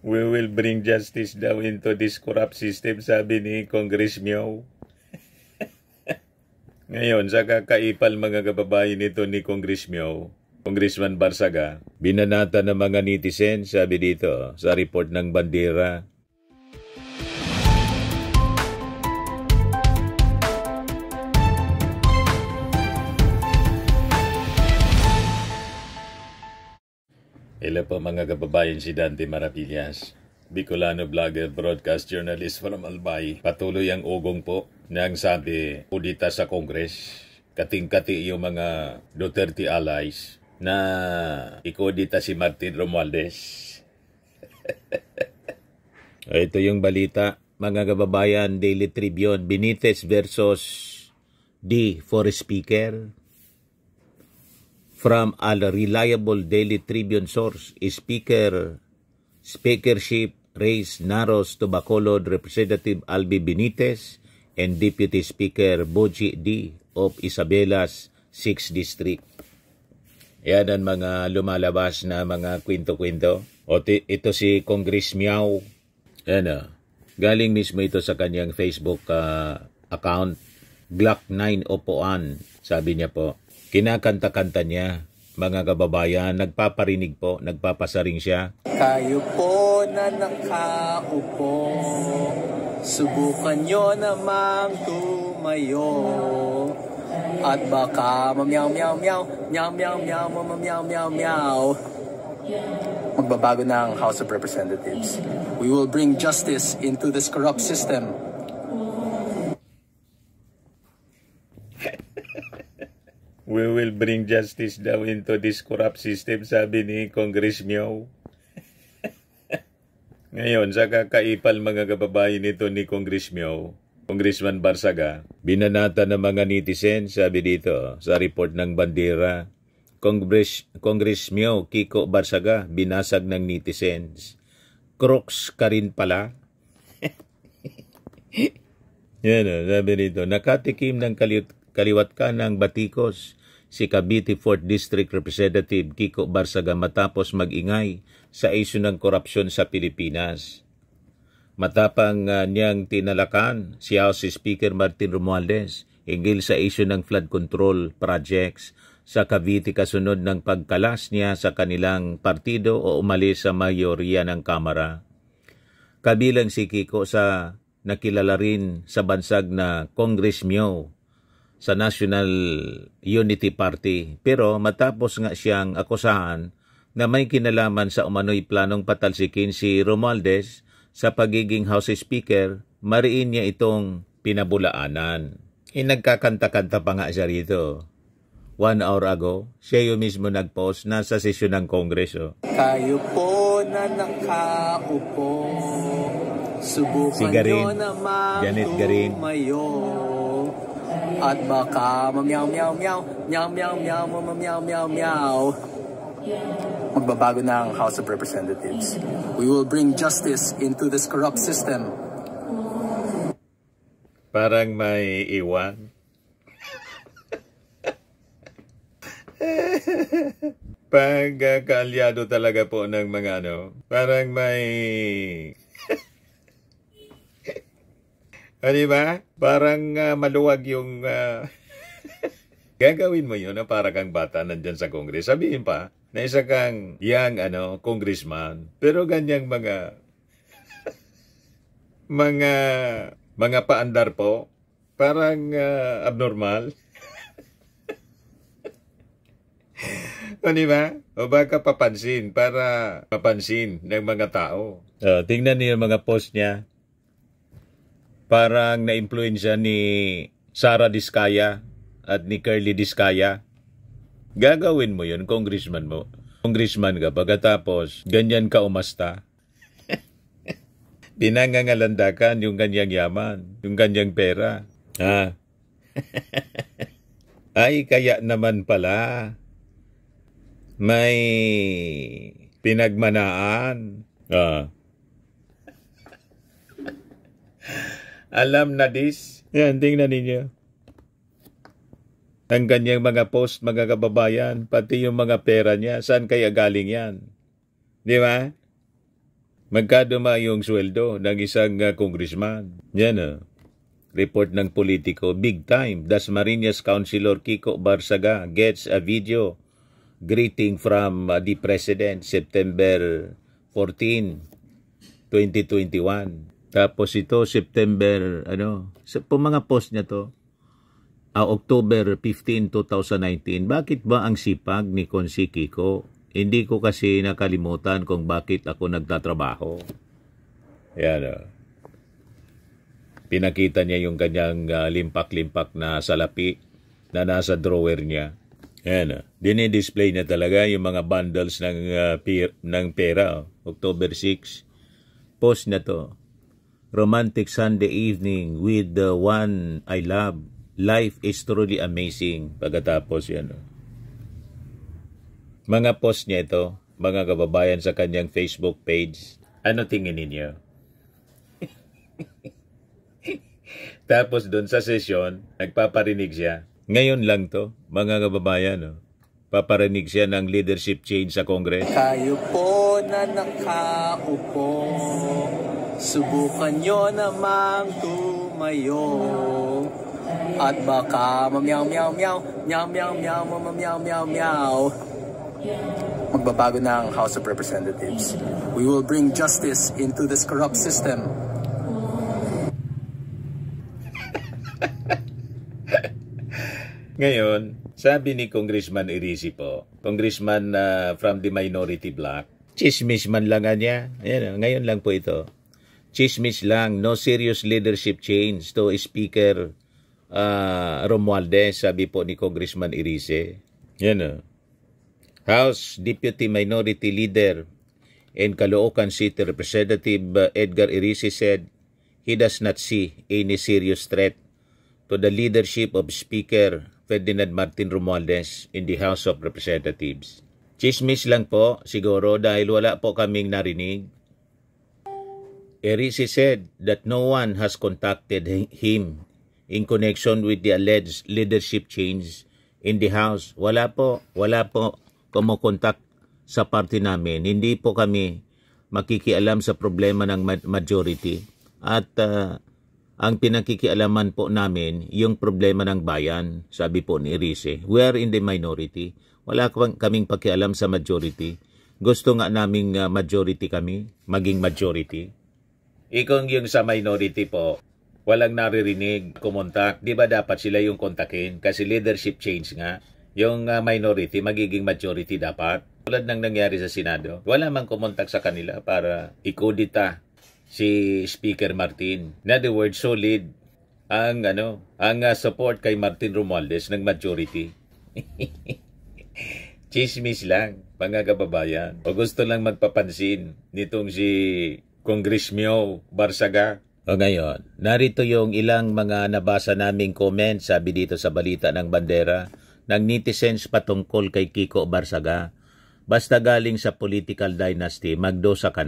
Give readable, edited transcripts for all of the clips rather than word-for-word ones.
We will bring justice daw into this corrupt system, sabi ni Congress Meow. Ngayon, sa kakaipal mga kababayan nito ni Congress Meow, Congressman Barsaga, binanata ng mga netizen, sabi dito, sa report ng Bandera. Hello po mga kababayan, si Dante Maravillas, Bicolano vlogger, broadcast journalist from Albay. Patuloy ang ugong po ng sabi, kudita sa Congress, kating-kati yung mga Duterte allies na ikudita si Martin Romualdez. Ito yung balita, mga kababayan, Daily Tribune, Benitez versus D for Speaker. From a reliable Daily Tribune source, speakership race narrows to Bacolod Representative Albi Benitez and Deputy Speaker Boji D of Isabelas 6th District. Yan ang mga lumalabas na mga kwento-kwento. Ito si Congress Meow. Yan, galing mismo ito sa kanyang Facebook account, Glock 9 Opoan, sabi niya po. Kinakanta-kanta niya, mga kababayan, nagpaparinig po, nagpapasaring siya. Kayo po na nakaupo, subukan nyo namang tumayo. At baka mamyaw-meow-meow, meow-meow-meow, mamyaw-meow-meow. Magbabago na ang House of Representatives. We will bring justice into this corrupt system. We will bring justice daw into this corrupt system, sabi ni Congress Meow. Ngayon, sa kakaipal mga kababayan nito ni Congress Meow, Congressman Barsaga, binanata ng mga netizen, sabi dito, sa report ng Bandera. Congress Meow, Kiko Barsaga, binasag ng netizens. Crooks ka rin pala. Yan, sabi dito, nakatikim ng kaliwat ka ng batikos si Cavite 4th District Representative Kiko Barsaga matapos mag-ingay sa isyu ng korupsyon sa Pilipinas. Matapang niyang tinalakan si House Speaker Martin Romualdez hinggil sa isyu ng flood control projects sa Cavite kasunod ng pagkalas niya sa kanilang partido o umalis sa mayorya ng Kamara. Kabilang si Kiko sa nakilala rin sa bansag na Congress Meow sa National Unity Party, pero matapos nga siyang akusahan na may kinalaman sa umano'y planong patalsikin si Romualdez sa pagiging House Speaker, mariin niya itong pinabulaanan. Nagkakanta-kanta pa nga siya rito. 1 hour ago, siya yung mismo nag-post nasa sesyon ng Kongreso. Kayo po na nakaupo, subukan si Garin, nyo naman Janet Garin. tumayo. At baka mamyaw-meow-meow, meow-meow-meow, mamyaw-meow-meow. Magbabago na ang House of Representatives. We will bring justice into this corrupt system. Parang may iwan. Pagkaalyado talaga po ng mga parang may... Diba? Parang maluwag yung... Gagawin mo yun na para kang bata nandyan sa Congress. Sabihin pa na isa kang young congressman. Pero ganyang mga... mga paandar po. Parang abnormal. Diba? O baka papansin para mapansin ng mga tao. Tingnan niyo yung mga post niya. Parang na-influensya ni Sara Diskaya at ni Curly Diskaya. Gagawin mo yun, congressman mo. Congressman ka, pagkatapos, ganyan ka umasta. Pinangangalandakan yung ganyang yaman, yung ganyang pera. Ay, kaya naman pala, may pinagmanaan. Alam na this. Yan, tingnan ninyo. Ang kanyang mga post, mga kababayan, pati yung mga pera niya, saan kaya galing yan? Di ba? Magkano yung sweldo ng isang congressman? Yan report ng Politico, big time. Dasmariñas Councilor Kiko Barsaga gets a video greeting from the President September 14, 2021. Tapos ito, September, po mga post niya to, October 15, 2019. Bakit ba ang sipag ni Konsi Kiko? Hindi ko kasi nakalimutan kung bakit ako nagtatrabaho. Yan Pinakita niya yung kanyang limpak-limpak na salapi na nasa drawer niya. Yan Dinidisplay niya talaga yung mga bundles ng pera. October 6. Post na to. Romantic Sunday evening with the one I love. Life is truly amazing. Pagkatapos yan Mga post niya ito, mga kababayan sa kanyang Facebook page. Ano tingin ninyo? Tapos doon sa sesyon, nagpaparinig siya. Ngayon lang to, mga kababayan, paparinig siya ng leadership change sa Congress. Kayo po na nakaupo, subukan nyo namang tumayo. At baka mamyaw-meow-meow, meow-meow-meow, mamyaw-meow-meow. Magbabago ng House of Representatives. We will bring justice into this corrupt system. Ngayon, sabi ni Congressman Irisi po, Congressman from the minority bloc, chismis man lang niya. Ayan, ngayon lang po ito. Chismis lang, no serious leadership change to Speaker Romualdez, sabi po ni Congressman Irisi. Yan House Deputy Minority Leader and Caloocan City Representative Edgar Irisi said he does not see any serious threat to the leadership of Speaker Ferdinand Martin Romualdez in the House of Representatives. Chismis lang po siguro dahil wala po kaming narinig. Irisi said that no one has contacted him in connection with the alleged leadership change in the House. Wala po kumukontak sa party namin. Hindi po kami makikialam sa problema ng majority at ang pinakikialaman po namin yung problema ng bayan, sabi po ni Irisi. We are in the minority. Wala kaming pakialam sa majority. Gusto nga naming majority kami, maging majority. Ikong yung sa minority po, walang naririnig, kumontak. Di ba dapat sila yung kontakin? Kasi leadership change nga. Yung minority, magiging majority dapat. Tulad ng nangyari sa Senado, wala mang kumontak sa kanila para ikudita si Speaker Martin. In other words, solid ang support kay Martin Romualdez ng majority. Chismis lang, mga kababayan. O gusto lang magpapansin nitong si Congressman Barsaga. O ngayon, narito yung ilang mga nabasa naming comments, sabi dito sa Balita ng Bandera, ng netizens patungkol kay Kiko Barsaga. Basta galing sa political dynasty, magduda ka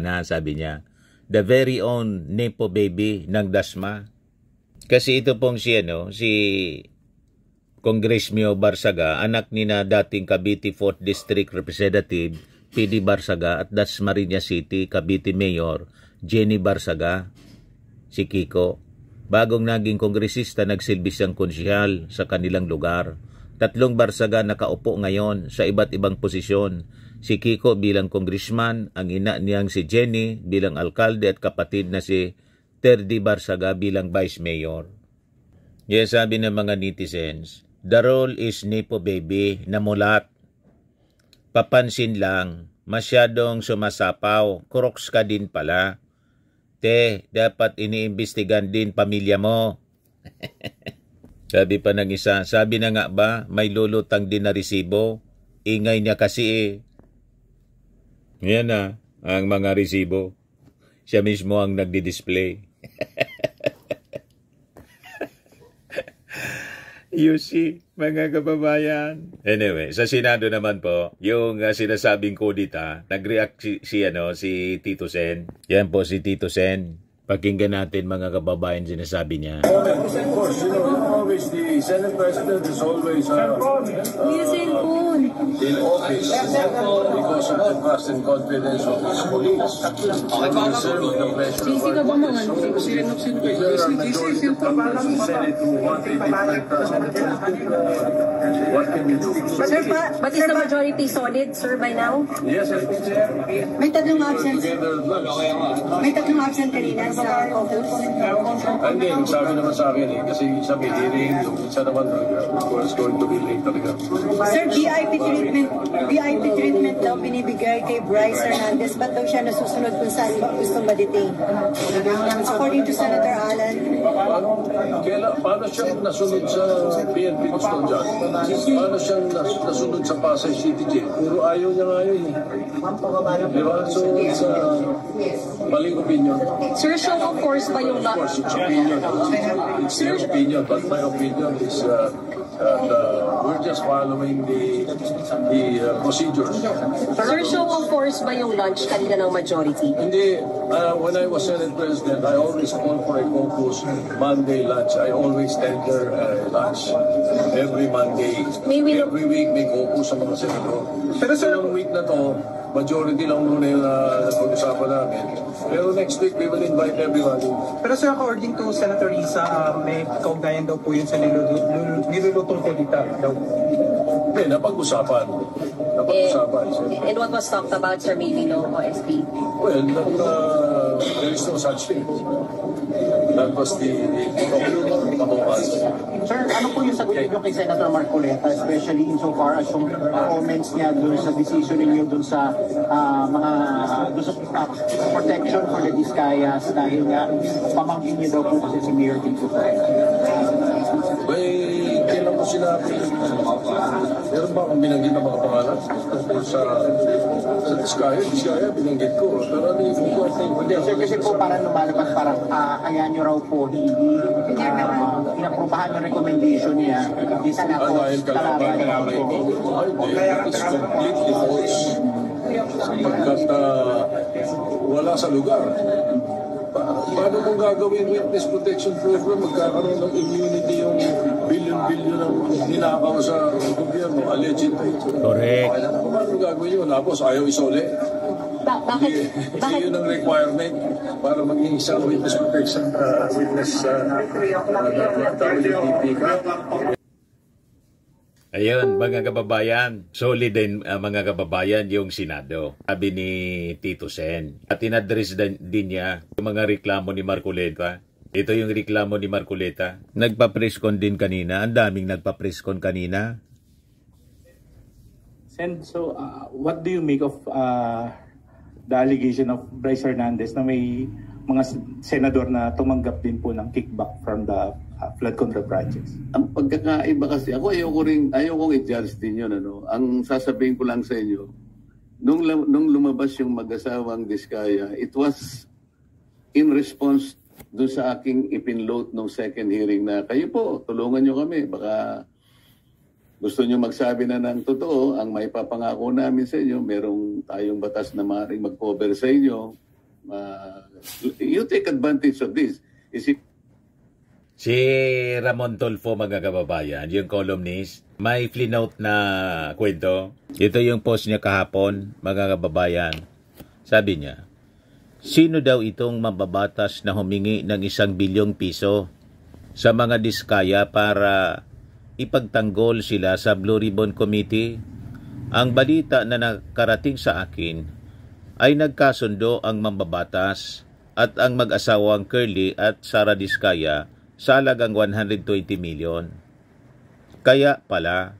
na, sabi niya. The very own Nepo baby ng Dasma. Kasi ito pong si Congressman Barsaga, anak ni na dating Cavite 4th District Representative PD Barsaga at Dasmariñas City Cavite Mayor Jenny Barsaga, si Kiko. Bagong naging kongresista, nagsilbi siyang konsyehal sa kanilang lugar. 3 Barsaga nakaupo ngayon sa iba't ibang posisyon. Si Kiko bilang congressman, ang ina niyang si Jenny bilang alkalde at kapatid na si Terdy Barsaga bilang vice mayor. Yes, sabi ng mga netizens, the role is Nepo baby na mulat. Papansin lang, masyadong sumasapaw, crooks ka din pala. Dapat iniimbestigan din pamilya mo. Sabi pa ng isa, sabi na nga ba, may lulutang din na resibo. Ingay niya kasi Yan ang mga resibo. Siya mismo ang nagdi-display. You see, mga kababayan. Anyway, sa Senado naman po, yung sinasabing kudita, nag-react si Tito Sen. Yan po si Tito Sen. Pakinggan natin mga kababayan sinasabi niya. Of course, always the Senate President is always... Yung cellphone. in office because of the trust and confidence of his colleagues. And he deserves the pleasure of our cooperation. There are majority of members in the Senate who want a different president. What can we do? Sir, but is the majority solid, sir, by now? Yes, I think so. May tatlong absent. Together at lunch. May tatlong absent kanina sa caucus. Hindi, nagsabi naman sa akin kasi isa may hearing, yung isa naman was going to be late talaga. Sir, VIP treatment daw binibigay kay Bryce Hernandez. Ba't daw siya nasusunod kung saan gustong ma-detain? According to Senator Alan. Paano siya nasunod sa PNP custodian? Paano siya nasunod sa Pasay City Jail? Puro ayaw niya nga yun. Diba? So, it's maling opinion. Sir, show of force ba yung Of course, it's opinion. It's their opinion, but my opinion is that we're just following the procedures. Sir, show of force ba yung lunch kanina ng majority? Hindi, when I was Senate President, I always call for a caucus Monday lunch. I always tender lunch every Monday. Every week may caucus sa mga senador. Pero sa week na to, majority lang muna yung napag-usapan namin. Pero next week, we will invite everybody. Pero sir, according to Senator Risa, may kaugnayan daw po yun sa nilulutong kolita daw. Hindi, napag-usapan. And what was talked about, sir, maybe no OSP? Well, there is no such thing. That was the among us. Sir, ano po yung sagot niyo kay Senator Marcoleta, especially insofar as yung comments niya doon sa decision ninyo doon sa doon sa protection for the Discayas dahil nga pamangkin niyo daw po kasi si Mayor Tito? Kailan mo sinabi? Meron ba akong binanggit na mga pangalan? Sa Discaya, binanggit ko. Pero ano yung hindi, sir, kasi po parang lumalabas parang kaya nyo raw po hindi inaprubahan yung recommendation niya isa na po kalaban po. It's completely false. Sapagkat wala sa lugar. Paano kung gagawin witness protection program, magkakaroon ng immunity yung billion-billion ng ninakaw sa gobyerno, allegedly. Correct. Paano gagawin yun? Tapos ayaw isole? Bakit? Yun ang requirement para maging isang witness protection WPP. Ayun, mga kababayan, solid din mga kababayan yung Senado. Sabi ni Tito Sen. At inadres din niya yung mga reklamo ni Marcoleta. Ito yung reklamo ni Marcoleta. Nagpa-presscon din kanina. Ang daming nagpa-presscon kanina. Sen, so what do you make of the allegation of Bryce Hernandez na may mga senador na tumanggap din po ng kickback from the flood control projects? Ang pagkakaiba kasi, ayokong i-judge din yun. Ang sasabihin ko lang sa inyo, nung lumabas yung mag-asawang Diskaya, it was in response doon sa aking ipinload nung second hearing na, kayo po, tulungan nyo kami. Baka gusto nyo magsabi na ng totoo, ang may papangako namin sa inyo, merong tayong batas na maaaring mag-cover sa inyo. You take advantage of this. Si Ramon Tulfo, mga kababayan, yung columnist, may flinote na kwento. Ito yung post niya kahapon, mga kababayan. Sabi niya, sino daw itong mababatas na humingi ng 1 bilyong piso sa mga Diskaya para ipagtanggol sila sa Blue Ribbon Committee? Ang balita na nakarating sa akin ay nagkasundo ang mambabatas at ang mag-asawang Curly at Sara Diskaya sa halagang 120 million. Kaya pala,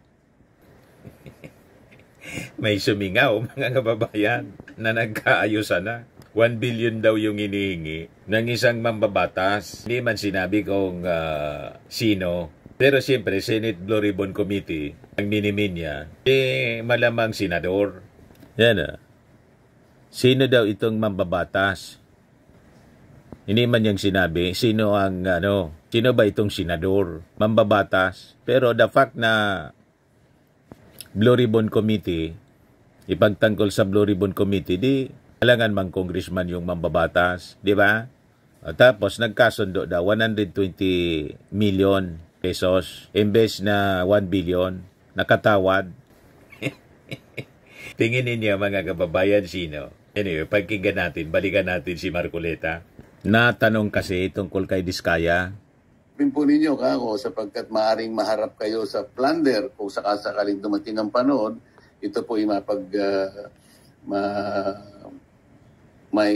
may sumingaw, mga kababayan, na nagkaayusan na. 1 billion daw yung inihingi ng isang mambabatas. Hindi man sinabi kung sino. Pero siyempre, Senate Blue Ribbon Committee, ang minimin niya, malamang senador. Yan na. Sino daw itong mambabatas? Hindi man niyang sinabi, sino ba itong senador, mambabatas. Pero the fact na Blue Ribbon Committee, ipagtangkol sa Blue Ribbon Committee, di alangan mang congressman yung mambabatas, di ba? At tapos nagkasundo daw 120 million pesos imbes na 1 billion, nakatawad. Tingin ninyo mga kababayan sino? Anyway, pakinggan natin, balikan natin si Marcoleta. Natanong kasi tungkol kay Diskaya. Po ninyo kako sapagkat maaring maharap kayo sa plunder kung sakasakaling dumating ang panahon, ito po yung may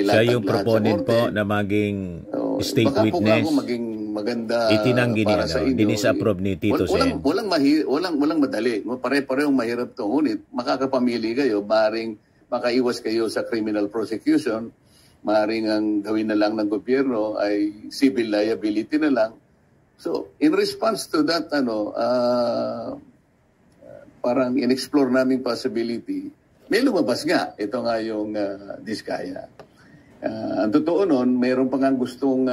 siya yung proponent po na maging state baka witness. Baka po maging maganda itinanggi para sa inyo. Dinisapprove ni Tito Sen. Walang madali. Pare-parehong mahirap to. Ngunit makakapamili kayo, maring makaiwas kayo sa criminal prosecution, maring ang gawin na lang ng gobyerno ay civil liability na lang. So, in response to that, parang in-explore naming possibility, may lumabas nga. Ito nga yung Diskaya. Ang totoo nun, mayroon pa nga gustong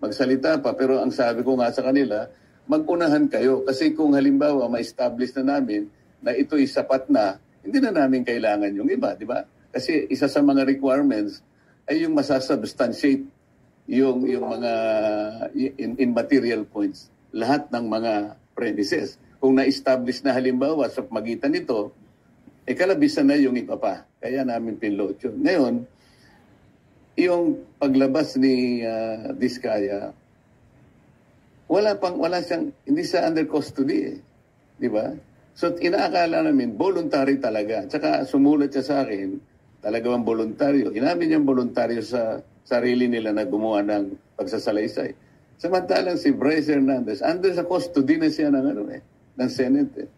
magsalita pa, pero ang sabi ko nga sa kanila, mag-unahan kayo. Kasi kung halimbawa, ma-establish na namin na ito'y sapat na, hindi na namin kailangan yung iba, di ba? Kasi isa sa mga requirements ay yung masasubstantiate yung mga in material points, lahat ng mga premises. Kung na-establish na halimbawa sa magitan nito, kalabisan na yung iba pa. Kaya namin pinload yun. Ngayon, yung paglabas ni Diskaya, wala siyang, hindi sa under custody di ba? So inaakala namin, voluntary talaga. Tsaka sumulat siya sa akin, talaga bang voluntaryo. Inamin niyang voluntaryo sa sarili nila na gumawa ng pagsasalaysay. Samantalang si Bryce Hernandez, under sa custody na siya ng Senate.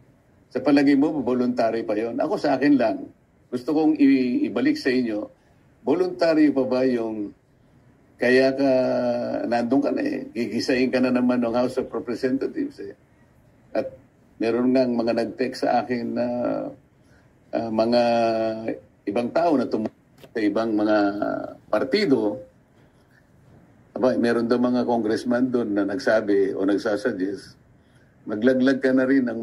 Sa palagay mo, voluntary pa yon. Ako sa akin lang, gusto kong ibalik sa inyo, voluntary pa ba yung kaya ka nandun ka na gigisahin ka na naman ng House of Representatives At meron ngang mga nag-text sa akin na mga ibang tao na tumunod sa ibang mga partido. Meron daw mga congressman doon na nagsabi o nagsasuggest, maglaglag ka na rin ng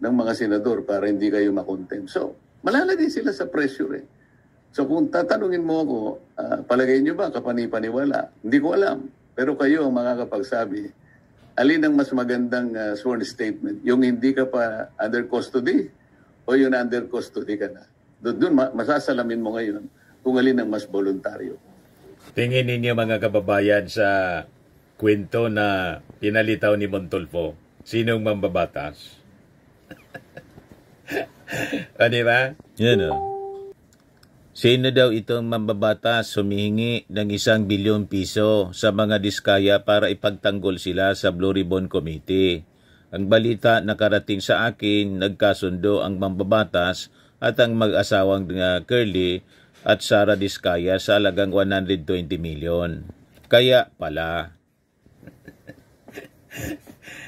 mga senador para hindi kayo makontempt. So, malalagay sila sa pressure So kung tatanungin mo ako, palagay nyo ba kapani-paniwala? Hindi ko alam. Pero kayo ang makakapagsabi, alin ang mas magandang sworn statement? Yung hindi ka pa under custody o yung under custody ka na? Doon masasalamin mo ngayon kung alin ang mas voluntaryo. Tingin ninyo mga kababayan sa kwento na pinalitaw ni Montulfo, sinong mambabatas? Di ba? Yan Sino daw itong mambabatas humihingi ng 1 bilyon piso sa mga Diskaya para ipagtanggol sila sa Blue Ribbon Committee? Ang balita nakarating sa akin, nagkasundo ang mambabatas at ang mag-asawang Curly at Sara Diskaya sa halagang 120 million. Kaya pala.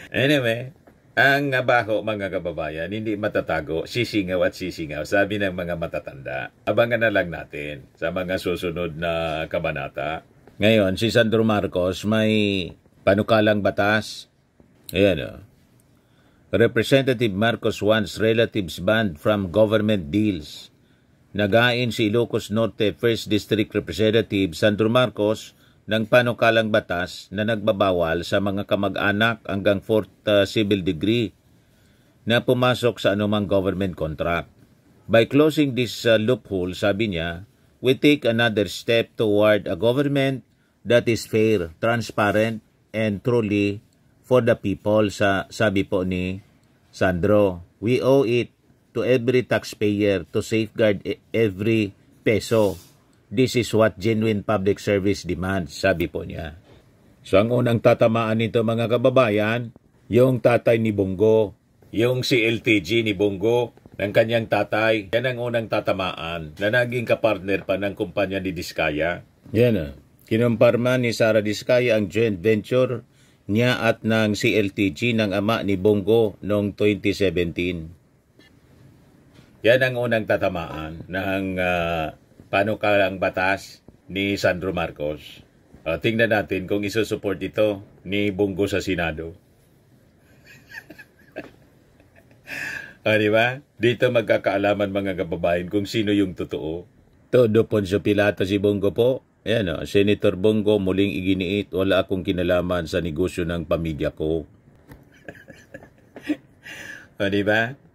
Anyway, ang baho mga kababayan, hindi matatago, sisingaw at sisingaw, sabi ng mga matatanda. Abangan na lang natin sa mga susunod na kabanata. Ngayon, si Sandro Marcos may panukalang batas. Ayan Representative Marcos wants relatives banned from government deals. Nagain si Ilocos Norte 1st District Representative Sandro Marcos ng panukalang batas na nagbabawal sa mga kamag-anak hanggang 4th civil degree na pumasok sa anumang government contract. By closing this loophole, sabi niya, we take another step toward a government that is fair, transparent, and truly for the people, sabi po ni Sandro. We owe it to every taxpayer to safeguard every peso. This is what genuine public service demands, sabi po niya. So ang unang tatamaan nito mga kababayan, yung tatay ni Bongo, yung si LTG ni Bongo, ng kanyang tatay, yan ang unang tatamaan na naging kapartner pa ng kumpanya ni Diskaya. Yan Kinumparma ni Sara Diskaya ang joint venture niya at ng CLTG ng ama ni Bongo noong 2017. Yan ang unang tatamaan ng panukalang batas ni Sandro Marcos. Tingnan natin kung isusupport ito ni Bongo sa Senado. Di ba? Dito magkakaalaman mga kababayan kung sino yung totoo. Todo Poncio Pilato si Bongo po. Ayan Senator Bongo muling iginiit, wala akong kinalaman sa negosyo ng pamilya ko. O, di ba?